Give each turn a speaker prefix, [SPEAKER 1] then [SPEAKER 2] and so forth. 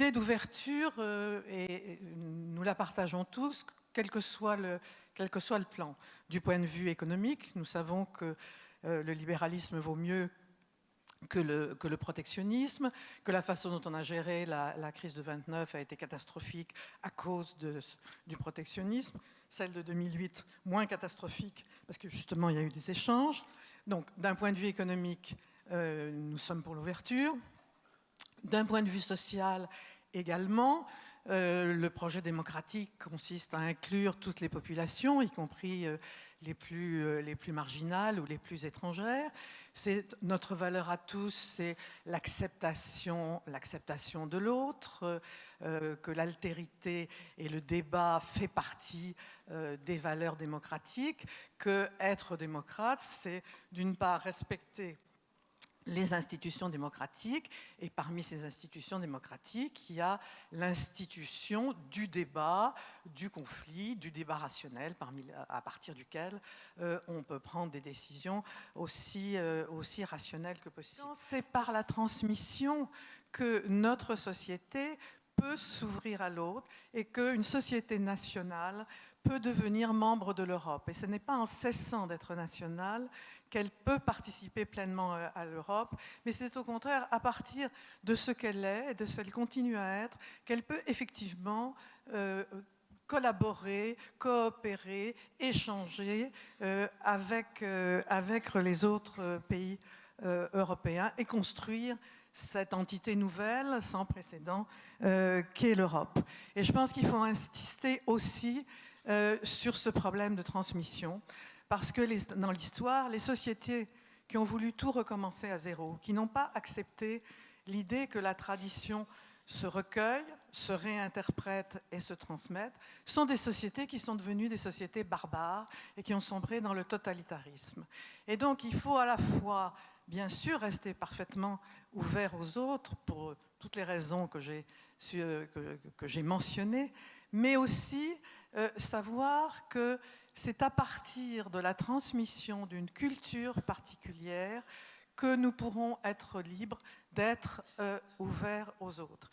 [SPEAKER 1] l'idée d'ouverture, nous la partageons tous, quel que soit le plan. Du point de vue économique, nous savons que le libéralisme vaut mieux que le protectionnisme, que la façon dont on a géré la crise de 29 a été catastrophique à cause du protectionnisme, celle de 2008 moins catastrophique parce que justement il y a eu des échanges. Donc d'un point de vue économique, nous sommes pour l'ouverture. D'un point de vue social également, le projet démocratique consiste à inclure toutes les populations, y compris les plus marginales ou les plus étrangères. C'est notre valeur à tous, c'est l'acceptation de l'autre, que l'altérité et le débat fait partie des valeurs démocratiques, que être démocrate, c'est d'une part respecter les institutions démocratiques, et parmi ces institutions démocratiques, il y a l'institution du débat, du conflit, du débat rationnel, à partir duquel on peut prendre des décisions aussi rationnelles que possible. C'est par la transmission que notre société peut s'ouvrir à l'autre et qu'une société nationale peut devenir membre de l'Europe. Et ce n'est pas en cessant d'être nationale qu'elle peut participer pleinement à l'Europe, mais c'est au contraire à partir de ce qu'elle est et de ce qu'elle continue à être qu'elle peut effectivement collaborer, coopérer, échanger avec les autres pays européens et construire cette entité nouvelle, sans précédent, qu'est l'Europe. Et je pense qu'il faut insister aussi sur ce problème de transmission, parce que dans l'histoire, les sociétés qui ont voulu tout recommencer à zéro, qui n'ont pas accepté l'idée que la tradition se recueille, se réinterprète et se transmette, sont des sociétés qui sont devenues des sociétés barbares et qui ont sombré dans le totalitarisme. Et donc il faut à la fois, bien sûr, rester parfaitement ouvert aux autres pour toutes les raisons que j'ai mentionnées, mais aussi savoir que c'est à partir de la transmission d'une culture particulière que nous pourrons être libres d'être ouverts aux autres.